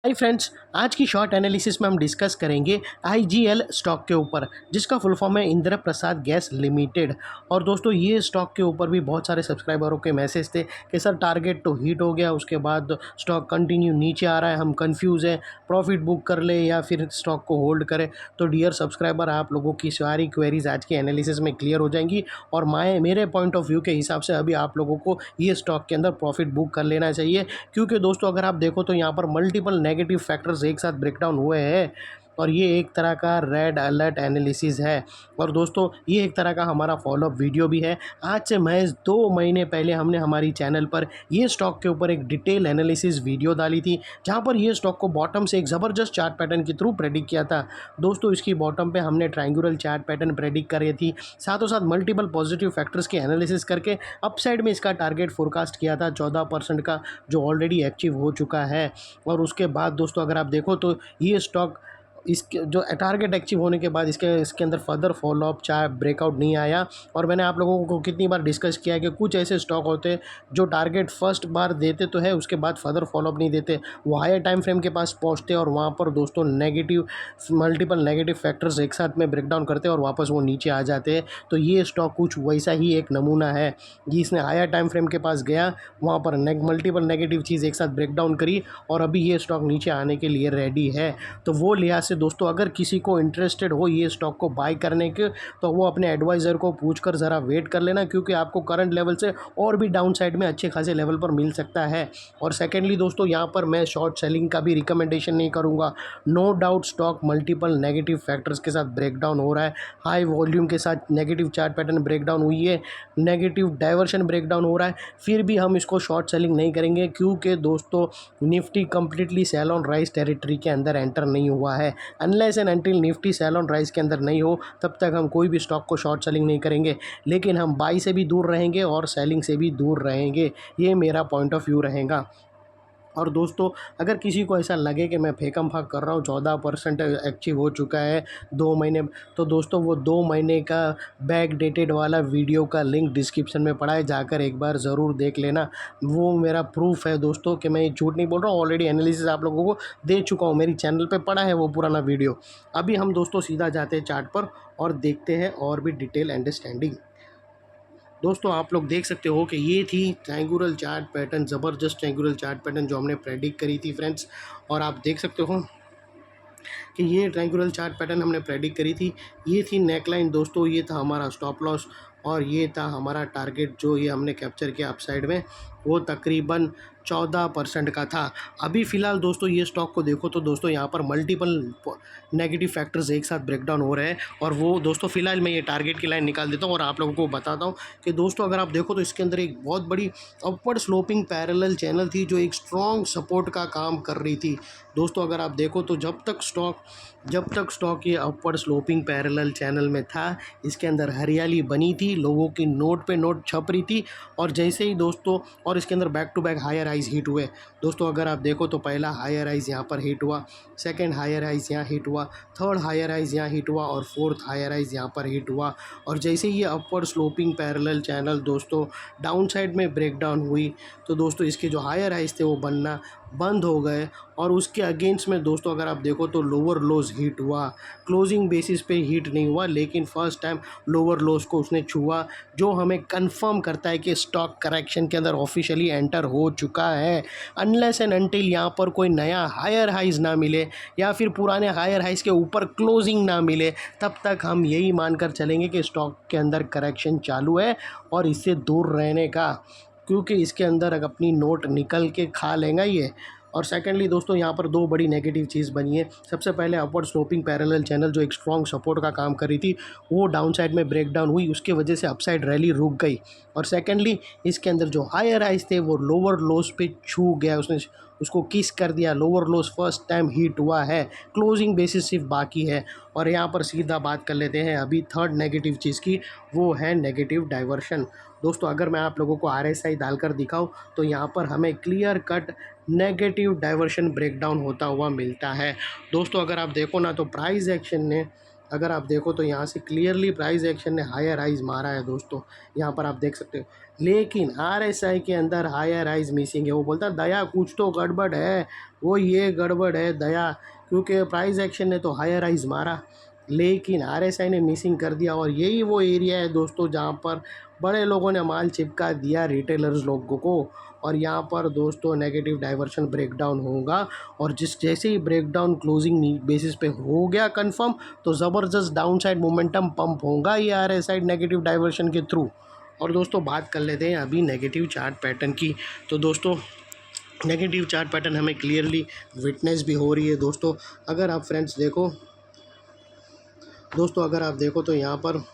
Hi friends, आज की short analysis में हम डिस्कस करेंगे आईजीएल स्टॉक के ऊपर, जिसका फुल फॉर्म है इंद्र प्रसाद गैस लिमिटेड। और दोस्तों, ये स्टॉक के ऊपर भी बहुत सारे सब्सक्राइबरों के मैसेज थे कि सर टारगेट तो हिट हो गया, उसके बाद स्टॉक कंटिन्यू नीचे आ रहा है, हम कंफ्यूज हैं, प्रॉफिट बुक कर ले या फिर स्टॉक को होल्ड करें। तो डियर सब्सक्राइबर, आप लोगों की सारी क्वेरीज आज के एनालिसिस में क्लियर हो जाएंगी और मेरे पॉइंट ऑफ व्यू के हिसाब से अभी आप लोगों को ये स्टॉक के अंदर प्रॉफिट बुक कर लेना चाहिए। क्योंकि दोस्तों, अगर आप देखो तो यहाँ पर मल्टीपल नेगेटिव फैक्टर्स एक साथ ब्रेकडाउन हुए हैं और ये एक तरह का रेड अलर्ट एनालिसिस है। और दोस्तों, ये एक तरह का हमारा फॉलोअप वीडियो भी है। आज से महज 2 महीने पहले हमने हमारी चैनल पर ये स्टॉक के ऊपर एक डिटेल एनालिसिस वीडियो डाली थी, जहाँ पर ये स्टॉक को बॉटम से एक ज़बरदस्त चार्ट पैटर्न के थ्रू प्रेडिक्ट किया था। दोस्तों, इसकी बॉटम पे हमने ट्रायंगुलर चार्ट पैटर्न प्रेडिक्ट करी थी, साथों साथ मल्टीपल पॉजिटिव फैक्टर्स की एनालिसिस करके अपसाइड में इसका टारगेट फोरकास्ट किया था 14% का, जो ऑलरेडी अचीव हो चुका है। और उसके बाद दोस्तों, अगर आप देखो तो ये स्टॉक इसके जो टारगेट अचीव होने के बाद इसके अंदर फर्दर फॉलोअप चाहे ब्रेकआउट नहीं आया। और मैंने आप लोगों को कितनी बार डिस्कस किया है कि कुछ ऐसे स्टॉक होते हैं जो टारगेट फर्स्ट बार देते तो है, उसके बाद फर्दर फॉलोअप नहीं देते, वो हायर टाइम फ्रेम के पास पहुंचते और वहाँ पर दोस्तों मल्टीपल नेगेटिव फैक्टर्स एक साथ में ब्रेकडाउन करते और वापस वो नीचे आ जाते हैं। तो ये स्टॉक कुछ वैसा ही एक नमूना है, जिसने हायर टाइम फ्रेम के पास गया, वहाँ पर मल्टीपल नेगेटिव चीज़ एक साथ ब्रेकडाउन करी और अभी ये स्टॉक नीचे आने के लिए रेडी है। तो वो लिहाज से दोस्तों, अगर किसी को इंटरेस्टेड हो ये स्टॉक को बाय करने के, तो वो अपने एडवाइज़र को पूछकर ज़रा वेट कर लेना, क्योंकि आपको करंट लेवल से और भी डाउन साइड में अच्छे खासे लेवल पर मिल सकता है। और सेकेंडली दोस्तों, यहाँ पर मैं शॉर्ट सेलिंग का भी रिकमेंडेशन नहीं करूँगा। No doubt stock multiple negative factors के साथ ब्रेकडाउन हो रहा है, हाई वॉल्यूम के साथ नेगेटिव चार्ट पैटर्न ब्रेकडाउन हुई है, नेगेटिव डाइवर्शन ब्रेकडाउन हो रहा है, फिर भी हम इसको शॉर्ट सेलिंग नहीं करेंगे, क्योंकि दोस्तों Nifty completely sell on rise territory के अंदर एंटर नहीं हुआ है। Unless and until Nifty sell on rise के अंदर नहीं हो, तब तक हम कोई भी स्टॉक को शॉर्ट सेलिंग नहीं करेंगे। लेकिन हम बाई से भी दूर रहेंगे और सेलिंग से भी दूर रहेंगे, ये मेरा पॉइंट ऑफ व्यू रहेगा। और दोस्तों, अगर किसी को ऐसा लगे कि मैं फेंकम फाक कर रहा हूँ, 14% अचीव हो चुका है 2 महीने, तो दोस्तों वो 2 महीने का बैक डेटेड वाला वीडियो का लिंक डिस्क्रिप्शन में पड़ा है, जाकर एक बार ज़रूर देख लेना। वो मेरा प्रूफ है दोस्तों कि मैं झूठ नहीं बोल रहा हूँ, ऑलरेडी एनालिसिस आप लोगों को दे चुका हूँ, मेरी चैनल पर पड़ा है वो पुराना वीडियो। अभी हम दोस्तों सीधा जाते हैं चार्ट पर और देखते हैं और भी डिटेल अंडरस्टैंडिंग। दोस्तों, आप लोग देख सकते हो कि ये थी ट्रायंगुलर चार्ट पैटर्न, ज़बरदस्त ट्रायंगुलर चार्ट पैटर्न जो हमने प्रेडिक्ट करी थी फ्रेंड्स। और आप देख सकते हो कि ये ट्रायंगुलर चार्ट पैटर्न हमने प्रेडिक्ट करी थी। ये थी नेकलाइन दोस्तों, ये था हमारा स्टॉप लॉस और ये था हमारा टारगेट, जो ये हमने कैप्चर किया अपसाइड में, वो तकरीबन 14% का था। अभी फ़िलहाल दोस्तों, ये स्टॉक को देखो तो दोस्तों यहाँ पर मल्टीपल नेगेटिव फैक्टर्स एक साथ ब्रेकडाउन हो रहे हैं। और वो दोस्तों, फ़िलहाल मैं ये टारगेट की लाइन निकाल देता हूँ और आप लोगों को बताता हूँ कि दोस्तों, अगर आप देखो तो इसके अंदर एक बहुत बड़ी अपवर्ड स्लोपिंग पैरेलल चैनल थी, जो एक स्ट्रॉन्ग सपोर्ट का काम कर रही थी। दोस्तों, अगर आप देखो तो जब तक स्टॉक ये अपवर्ड स्लोपिंग पैरेलल चैनल में था, इसके अंदर हरियाली बनी थी, लोगों की नोट पे नोट छप रही थी। और जैसे ही दोस्तों, और इसके अंदर back to back higher highs hit हुए। दोस्तों, अगर आप देखो तो पहला हायर हाइज यहाँ पर हिट हुआ, सेकंड हायर हाइज यहाँ हिट हुआ, थर्ड हायर हाइज यहाँ हिट हुआ और फोर्थ हायर हाइज यहाँ पर हिट हुआ। और जैसे ही ये अपवर्ड स्लोपिंग पैरेलल चैनल दोस्तों डाउन साइड में ब्रेकडाउन हुई, तो दोस्तों इसके जो हायर हाइज थे वो बनना बंद हो गए। और उसके अगेंस्ट में दोस्तों, अगर आप देखो तो लोअर लोज हिट हुआ, क्लोजिंग बेसिस पे हिट नहीं हुआ, लेकिन फर्स्ट टाइम लोअर लोज को उसने छुआ, जो हमें कंफर्म करता है कि स्टॉक करेक्शन के अंदर ऑफिशियली एंटर हो चुका है। अनलेस एंड अनटिल यहाँ पर कोई नया हायर हाइज ना मिले या फिर पुराने हायर हाइज के ऊपर क्लोजिंग ना मिले, तब तक हम यही मानकर चलेंगे कि स्टॉक के अंदर करेक्शन चालू है और इससे दूर रहने का, क्योंकि इसके अंदर अगर अपनी नोट निकल के खा लेगा ये। और सेकेंडली दोस्तों, यहाँ पर 2 बड़ी नेगेटिव चीज़ बनी है। सबसे पहले अपवर्ड स्लोपिंग पैरेलल चैनल जो एक स्ट्रॉन्ग सपोर्ट का काम कर रही थी, वो डाउन साइड में ब्रेकडाउन हुई, उसके वजह से अपसाइड रैली रुक गई। और सेकेंडली, इसके अंदर जो हायर हाइज थे वो लोअर लोस पे छू गया, उसने उसको किस कर दिया। Lower loss first time hit हुआ है, क्लोजिंग बेसिस सिर्फ बाकी है। और यहाँ पर सीधा बात कर लेते हैं अभी थर्ड नेगेटिव चीज़ की, वो है नेगेटिव डाइवर्शन। दोस्तों, अगर मैं आप लोगों को RSI डालकर दिखाऊं तो यहाँ पर हमें clear cut negative diversion breakdown होता हुआ मिलता है। दोस्तों, अगर आप देखो ना तो प्राइस एक्शन ने अगर आप देखो तो यहाँ से क्लियरली प्राइस एक्शन ने हायर हाइज मारा है दोस्तों, यहाँ पर आप देख सकते हो। लेकिन आरएसआई के अंदर हायर हाइज मिसिंग है। वो बोलता है दया कुछ तो गड़बड़ है, वो ये गड़बड़ है दया, क्योंकि प्राइस एक्शन ने तो हायर हाइज मारा लेकिन आरएसआई ने मिसिंग कर दिया। और यही वो एरिया है दोस्तों जहाँ पर बड़े लोगों ने माल चिपका दिया रिटेलर्स लोगों को। और यहाँ पर दोस्तों नेगेटिव डाइवर्शन ब्रेकडाउन होगा, और जैसे ही ब्रेकडाउन क्लोजिंग बेसिस पे हो गया कंफर्म, तो ज़बरदस्त डाउन साइड मोमेंटम पंप होगा ये आरएसआई नेगेटिव डाइवर्शन के थ्रू। और दोस्तों बात कर लेते हैं अभी नेगेटिव चार्ट पैटर्न की। तो दोस्तों नेगेटिव चार्ट पैटर्न हमें क्लियरली विटनेस भी हो रही है दोस्तों। अगर आप फ्रेंड्स देखो दोस्तों, अगर आप देखो तो यहाँ पर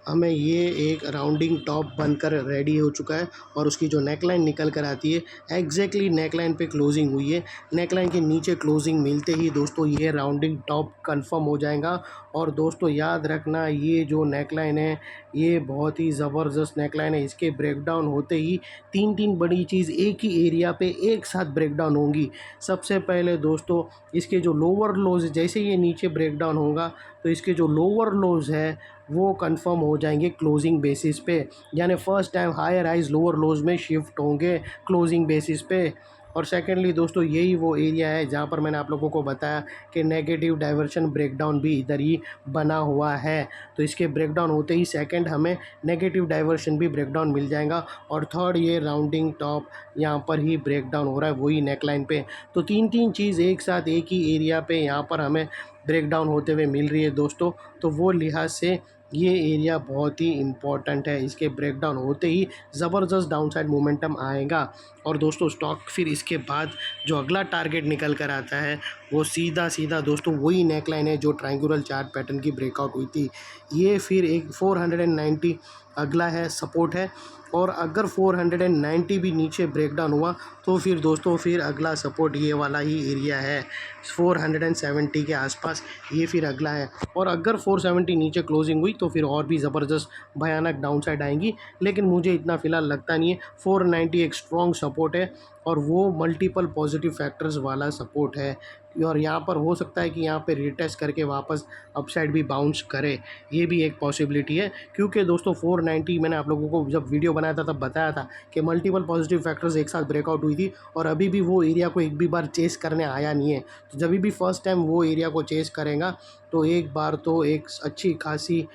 हमें ये एक राउंडिंग टॉप बनकर रेडी हो चुका है, और उसकी जो नेकलाइन निकल कर आती है एग्जैक्टली नेकलाइन पे क्लोजिंग हुई है। नेकलाइन के नीचे क्लोजिंग मिलते ही दोस्तों ये राउंडिंग टॉप कंफर्म हो जाएगा। और दोस्तों याद रखना ये जो नेकलाइन है ये बहुत ही ज़बरदस्त नेकलाइन है। इसके ब्रेकडाउन होते ही तीन तीन बड़ी चीज़ एक ही एरिया पे एक साथ ब्रेकडाउन होंगी। सबसे पहले दोस्तों इसके जो लोअर लोज, जैसे ये नीचे ब्रेकडाउन होगा तो इसके जो लोअर लोज है वो कंफर्म हो जाएंगे क्लोजिंग बेसिस पे, यानी first time higher highs lower lows में शिफ्ट होंगे क्लोजिंग बेसिस पे। और सेकेंडली दोस्तों यही वो एरिया है जहाँ पर मैंने आप लोगों को बताया कि नेगेटिव डाइवर्शन ब्रेकडाउन भी इधर ही बना हुआ है। तो इसके ब्रेकडाउन होते ही सेकंड हमें नेगेटिव डाइवर्शन भी ब्रेकडाउन मिल जाएगा। और थर्ड ये राउंडिंग टॉप यहाँ पर ही ब्रेकडाउन हो रहा है वही नेकलाइन पे। तो तीन तीन चीज़ एक साथ एक ही एरिया पे यहाँ पर हमें ब्रेकडाउन होते हुए मिल रही है दोस्तों। तो वो लिहाज से ये एरिया बहुत ही इम्पॉर्टेंट है। इसके ब्रेकडाउन होते ही ज़बरदस्त डाउनसाइड मोमेंटम आएगा। और दोस्तों स्टॉक फिर इसके बाद जो अगला टारगेट निकल कर आता है वो सीधा सीधा दोस्तों वही नेकलाइन है जो ट्रायंगुलर चार्ट पैटर्न की ब्रेकआउट हुई थी। ये फिर एक 490 अगला है सपोर्ट है। और अगर 490 भी नीचे ब्रेकडाउन हुआ तो फिर दोस्तों फिर अगला सपोर्ट ये वाला ही एरिया है 470 के आसपास, ये फिर अगला है। और अगर 470 नीचे क्लोजिंग हुई तो फिर और भी ज़बरदस्त भयानक डाउनसाइड आएंगी, लेकिन मुझे इतना फ़िलहाल लगता नहीं है। 490 एक स्ट्रॉन्ग सपोर्ट है और वो मल्टीपल पॉजिटिव फैक्टर्स वाला सपोर्ट है। और यहाँ पर हो सकता है कि यहाँ पे रिटेस्ट करके वापस अपसाइड भी बाउंस करे, ये भी एक पॉसिबिलिटी है। क्योंकि दोस्तों 490 मैंने आप लोगों को जब वीडियो बनाया था तब बताया था कि मल्टीपल पॉजिटिव फैक्टर्स एक साथ ब्रेकआउट हुई थी, और अभी भी वो एरिया को एक भी बार चेस करने आया नहीं है। तो जब भी फर्स्ट टाइम वो एरिया को चेस करेगा तो एक बार तो एक अच्छी खासी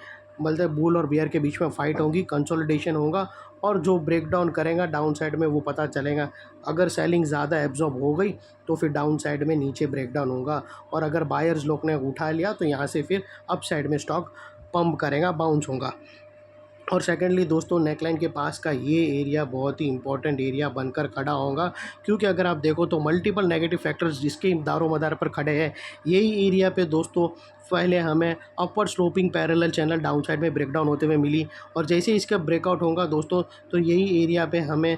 मतलब बुल और बियर के बीच में फाइट होगी, कंसोलिडेशन होगा, और जो ब्रेकडाउन करेगा डाउन साइड में वो पता चलेगा। अगर सेलिंग ज़्यादा एब्जॉर्ब हो गई तो फिर डाउन साइड में नीचे ब्रेकडाउन होगा, और अगर बायर्स लोग ने उठा लिया तो यहाँ से फिर अप साइड में स्टॉक पंप करेगा, बाउंस होगा। और सेकेंडली दोस्तों नेकलाइन के पास का ये एरिया बहुत ही इंपॉर्टेंट एरिया बनकर खड़ा होगा, क्योंकि अगर आप देखो तो मल्टीपल नेगेटिव फैक्टर्स जिसके दारो मदार पर खड़े हैं, यही एरिया पे दोस्तों पहले हमें upward sloping parallel channel down side में ब्रेकडाउन होते हुए मिली, और जैसे इसका ब्रेकआउट होगा दोस्तों तो यही एरिया पे हमें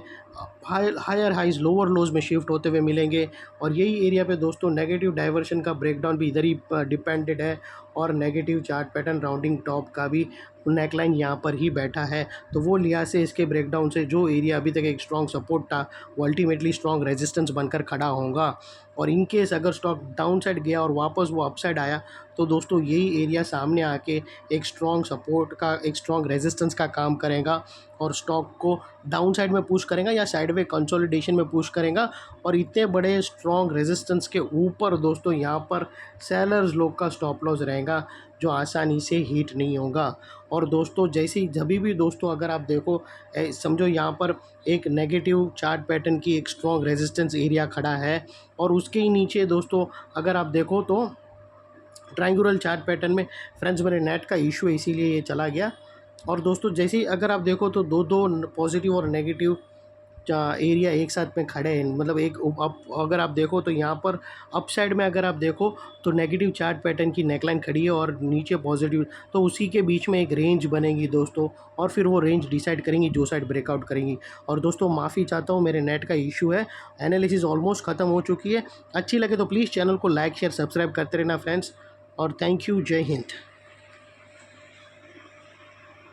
हायर हाइज लोअर लोज में शिफ्ट होते हुए मिलेंगे। और यही एरिया पे दोस्तों नेगेटिव डाइवर्शन का ब्रेकडाउन भी इधर ही डिपेंडेड है, और negative chart pattern rounding top का भी नेकलाइन यहाँ पर ही बैठा है। तो वो लिहाज से इसके ब्रेकडाउन से जो एरिया अभी तक एक स्ट्रॉन्ग सपोर्ट था वो अल्टीमेटली स्ट्रॉन्ग रेजिस्टेंस बनकर खड़ा होगा। और इन केस अगर स्टॉक डाउन साइड गया और वापस वो अपसाइड आया तो दोस्तों यही एरिया सामने आके एक स्ट्रॉन्ग सपोर्ट का, एक स्ट्रॉन्ग रेजिस्टेंस का काम करेगा, और स्टॉक को डाउन साइड में पुश करेगा या साइडवे कंसोलिडेशन में पुश करेगा। और इतने बड़े स्ट्रॉन्ग रेजिस्टेंस के ऊपर दोस्तों यहाँ पर सेलर्स लोग का स्टॉप लॉस रहेगा जो आसानी से हिट नहीं होगा। और दोस्तों जैसे ही जब भी दोस्तों अगर आप देखो समझो यहाँ पर एक नेगेटिव चार्ट पैटर्न की एक स्ट्रॉन्ग रेजिस्टेंस एरिया खड़ा है, और उसके ही नीचे दोस्तों अगर आप देखो तो ट्रायंगुलर चार्ट पैटर्न में फ्रेंड्स मेरे नेट का इशू है इसीलिए ये चला गया। और दोस्तों जैसे ही अगर आप देखो तो दो दो पॉजिटिव और नेगेटिव एरिया एक साथ में खड़े हैं, मतलब एक अगर आप देखो तो यहाँ पर अप साइड में अगर आप देखो तो नेगेटिव चार्ट पैटर्न की नेकलाइन खड़ी है और नीचे पॉजिटिव, तो उसी के बीच में एक रेंज बनेगी दोस्तों, और फिर वो रेंज डिसाइड करेंगी जो साइड ब्रेकआउट करेंगी। और दोस्तों माफ़ी चाहता हूँ मेरे नेट का इशू है, एनालिसिस ऑलमोस्ट ख़त्म हो चुकी है। अच्छी लगे तो प्लीज़ चैनल को लाइक शेयर सब्सक्राइब करते रहना फ्रेंड्स, और थैंक यू, जय हिंद।